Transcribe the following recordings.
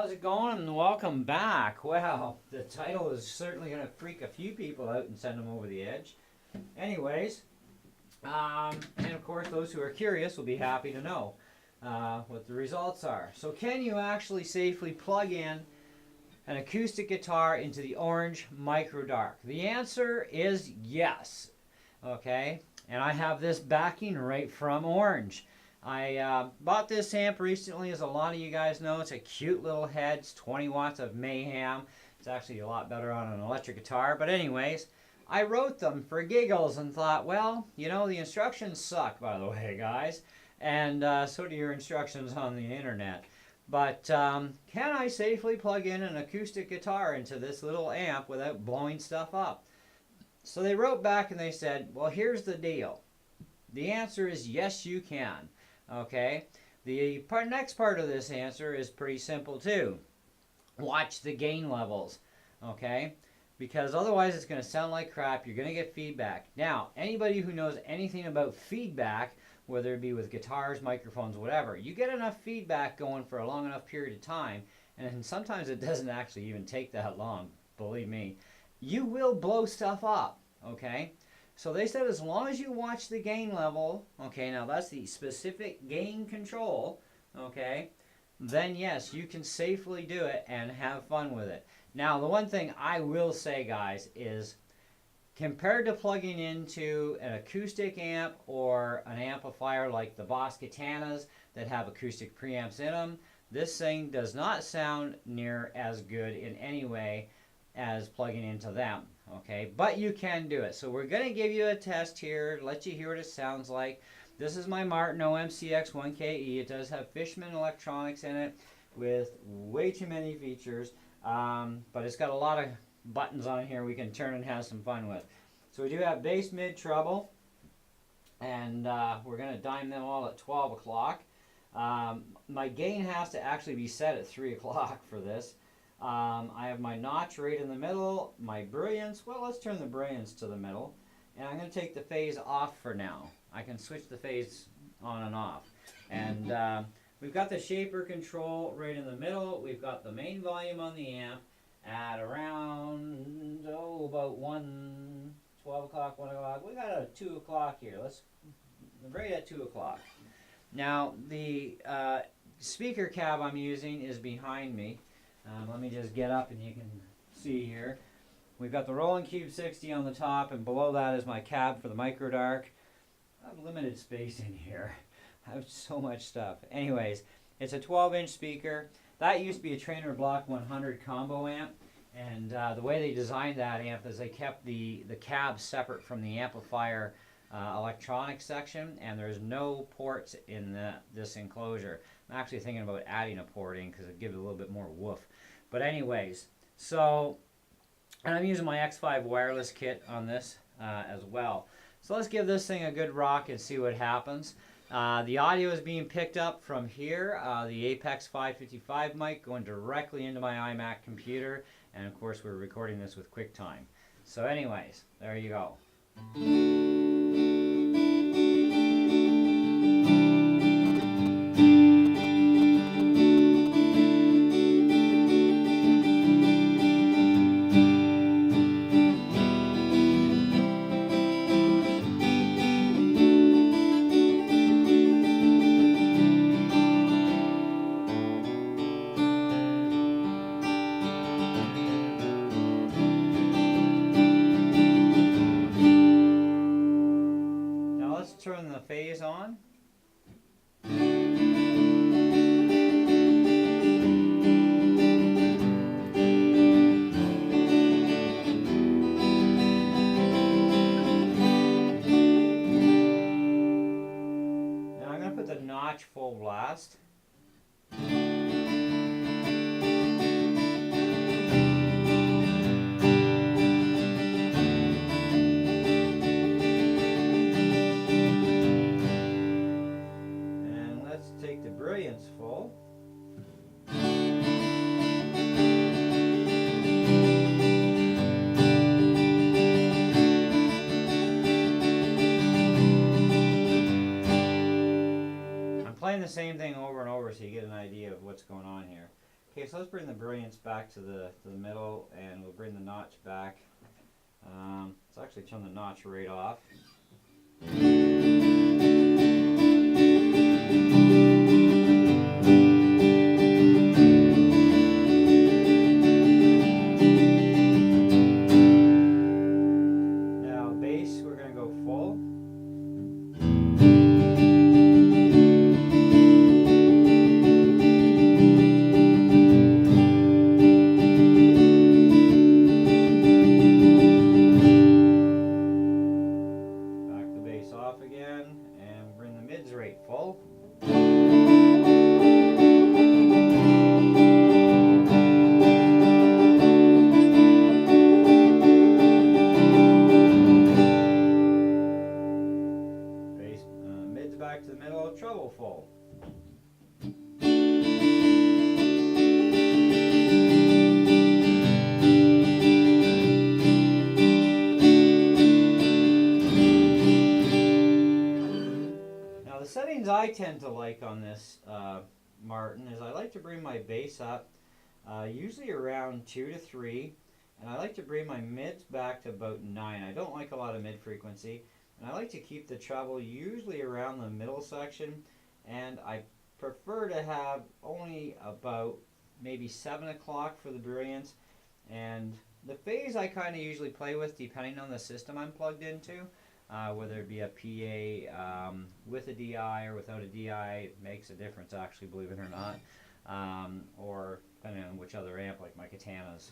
how's it going? And welcome back. Well, the title is certainly going to freak a few people out and send them over the edge. Anyways, and of course those who are curious will be happy to know what the results are. So can you actually safely plug in an acoustic guitar into the Orange Micro Dark? The answer is yes. Okay, and I have this backing right from Orange. I bought this amp recently, as a lot of you guys know. It's a cute little head. It's 20 watts of mayhem. It's actually a lot better on an electric guitar. But anyways, I wrote them for giggles and thought, well, you know, the instructions suck, by the way, guys. And so do your instructions on the internet. But can I safely plug in an acoustic guitar into this little amp without blowing stuff up? So they wrote back and they said, well, here's the deal. The answer is yes, you can. Okay, the next part of this answer is pretty simple too. Watch the gain levels, okay? Because otherwise it's going to sound like crap. You're going to get feedback. Now, anybody who knows anything about feedback, whether it be with guitars, microphones, whatever, you get enough feedback going for a long enough period of time, and sometimes it doesn't actually even take that long, believe me, you will blow stuff up, okay? So they said as long as you watch the gain level, okay, now that's the specific gain control, okay, then yes, you can safely do it and have fun with it. Now, the one thing I will say, guys, is compared to plugging into an acoustic amp or an amplifier like the Boss Katanas that have acoustic preamps in them, this thing does not sound near as good in any way as plugging into them. Okay, but you can do it. So we're going to give you a test here, let you hear what it sounds like. This is my Martin OMCX1KE. It does have Fishman electronics in it with way too many features, but it's got a lot of buttons on here we can turn and have some fun with. So we do have bass, mid, treble, and we're going to dime them all at 12 o'clock. My gain has to actually be set at 3 o'clock for this. I have my notch right in the middle, my brilliance, well, let's turn the brilliance to the middle, and I'm going to take the phase off for now. I can switch the phase on and off. And we've got the shaper control right in the middle. We've got the main volume on the amp at around, about 12 o'clock, 1 o'clock. We got a 2 o'clock here. Let's, right at 2 o'clock. Now, the speaker cab I'm using is behind me. Let me just get up and you can see here. We've got the Roland Cube 60 on the top, and below that is my cab for the Micro Dark. I have limited space in here. I have so much stuff. Anyways, it's a 12-inch speaker. That used to be a Trainer Block 100 combo amp, and the way they designed that amp is they kept the cab separate from the amplifier electronics section, and there's no ports in this enclosure. I'm actually thinking about adding a port in because it gives it a little bit more woof. But anyways, so, and I'm using my X5 wireless kit on this as well. So let's give this thing a good rock and see what happens. The audio is being picked up from here, the Apex 555 mic going directly into my iMac computer, and of course we're recording this with QuickTime. So anyways, there you go. Turn the phase on. Now I'm going to put the notch full blast. Take the brilliance full. I'm playing the same thing over and over so you get an idea of what's going on here. Okay, so let's bring the brilliance back to the middle, and we'll bring the notch back. Let's actually turn the notch right off. Now bass, we're going to go full. Off again, and bring the mids rate full. Bass, mids back to the middle, treble full. The settings I tend to like on this Martin is I like to bring my bass up usually around 2 to 3, and I like to bring my mids back to about 9. I don't like a lot of mid frequency, and I like to keep the treble usually around the middle section, and I prefer to have only about maybe 7 o'clock for the brilliance, and the phase I kind of usually play with depending on the system I'm plugged into. Whether it be a PA with a DI or without a DI, it makes a difference actually, believe it or not, or depending on which other amp, like my Katanas.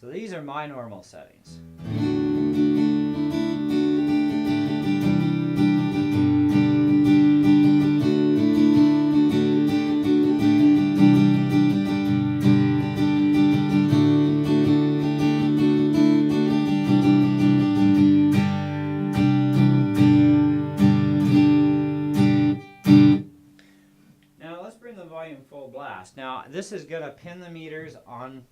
So these are my normal settings. Volume full blast. Now this is going to pin the meters on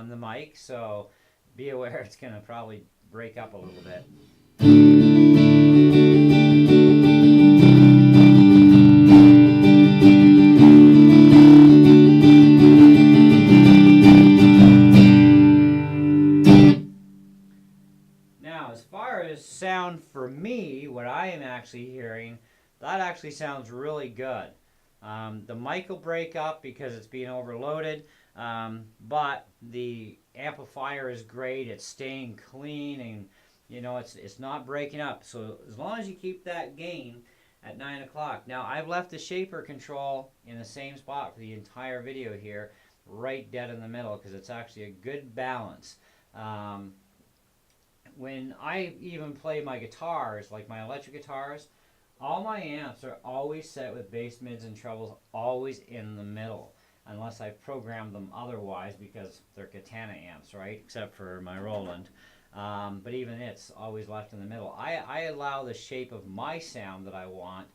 the mic, so be aware it's going to probably break up a little bit. Now as far as sound for me, what I am actually hearing, that actually sounds really good. The mic will break up because it's being overloaded, but the amplifier is great. It's staying clean, and you know it's not breaking up. So as long as you keep that gain at 9 o'clock. Now I've left the shaper control in the same spot for the entire video here, right dead in the middle, because it's actually a good balance. When I even play my guitars, like my electric guitars, all my amps are always set with bass, mids, and trebles always in the middle, unless I've programmed them otherwise because they're Katana amps, right? Except for my Roland. But even it's always left in the middle. I allow the shape of my sound that I want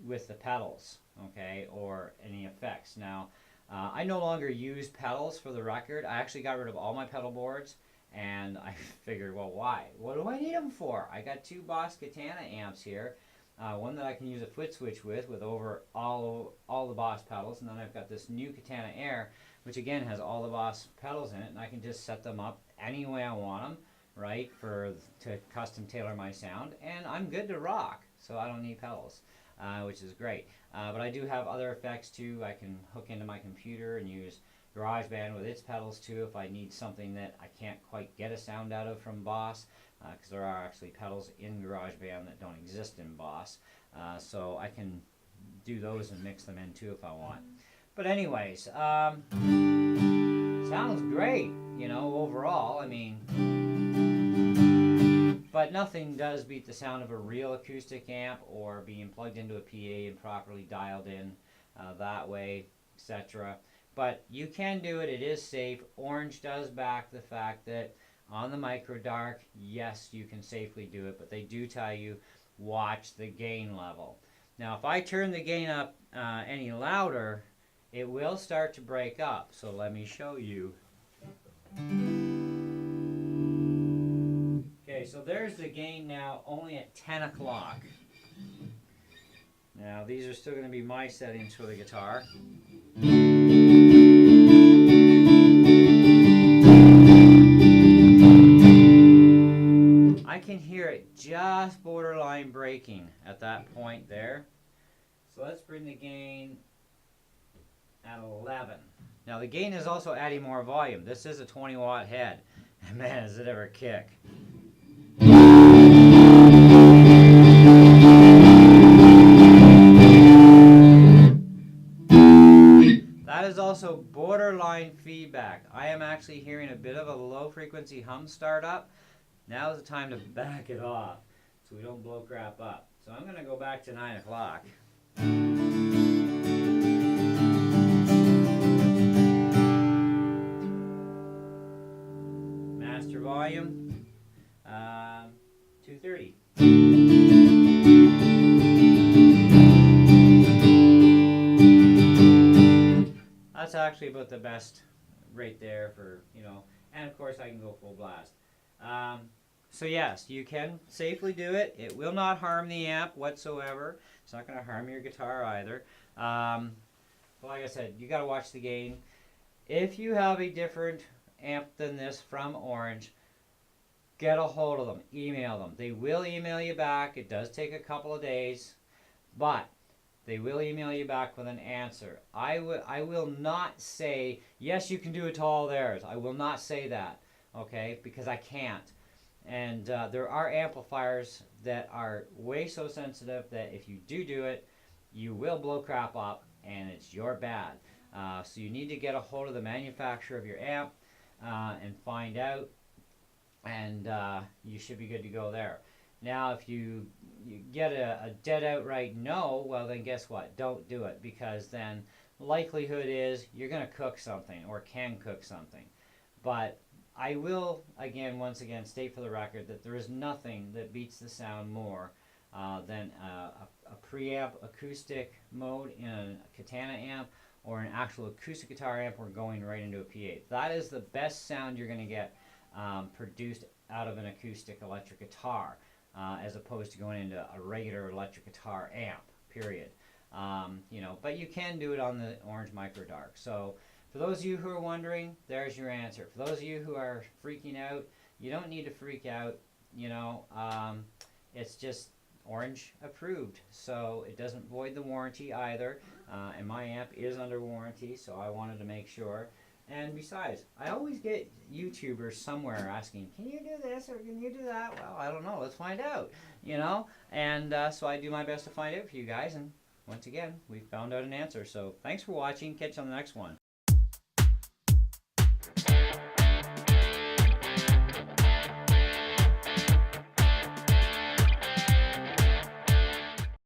with the pedals, okay, or any effects. Now, I no longer use pedals for the record. I actually got rid of all my pedal boards. And I figured, well, why? What do I need them for? I got 2 Boss Katana amps here. One that I can use a foot switch with over all the Boss pedals. And then I've got this new Katana Air, which again has all the Boss pedals in it. And I can just set them up any way I want them, right, to custom tailor my sound. And I'm good to rock, so I don't need pedals, which is great. But I do have other effects too. I can hook into my computer and use GarageBand with its pedals too if I need something that I can't quite get a sound out of from Boss, because there are actually pedals in GarageBand that don't exist in Boss, so I can do those and mix them in too if I want. But anyways, sounds great, you know, overall. I mean, but nothing does beat the sound of a real acoustic amp or being plugged into a PA and properly dialed in that way, etc. But you can do it. It is safe. Orange does back the fact that on the micro dark, yes, you can safely do it, but they do tell you watch the gain level. Now, if I turn the gain up any louder, it will start to break up. So let me show you. Okay, so there's the gain now only at 10 o'clock. Now, these are still going to be my settings for the guitar. can hear it just borderline breaking at that point there. So let's bring the gain at 11. Now the gain is also adding more volume. This is a 20-watt head. And man, does it ever kick. That is also borderline feedback. I am actually hearing a bit of a low frequency hum start up. Now is the time to back it off so we don't blow crap up. So I'm going to go back to 9 o'clock. Master volume, 230. That's actually about the best rate there for, and of course I can go full blast. So yes, you can safely do it. It will not harm the amp whatsoever. It's not going to harm your guitar either. But like I said, you got to watch the gain. If you have a different amp than this from Orange, get a hold of them. Email them. They will email you back. It does take a couple of days, but they will email you back with an answer. I will not say, yes, you can do it to all theirs. I will not say that, okay, because I can't. And there are amplifiers that are way so sensitive that if you do it, you will blow crap up and it's your bad. So you need to get a hold of the manufacturer of your amp and find out, and you should be good to go there. Now, if you get a dead outright no, well then guess what? Don't do it, because then likelihood is you're going to cook something or can cook something. But I will, once again, state for the record that there is nothing that beats the sound more than a preamp acoustic mode in a Katana amp or an actual acoustic guitar amp or going right into a P8. That is the best sound you're going to get produced out of an acoustic electric guitar, as opposed to going into a regular electric guitar amp, period. But you can do it on the Orange Micro Dark. So for those of you who are wondering, there's your answer. For those of you who are freaking out, you don't need to freak out. It's just Orange approved, so it doesn't void the warranty either. And my amp is under warranty, so I wanted to make sure. And besides, I always get YouTubers somewhere asking, can you do this or can you do that? Well, I don't know. Let's find out, And so I do my best to find out for you guys. And once again, we found out an answer. So thanks for watching. Catch you on the next one.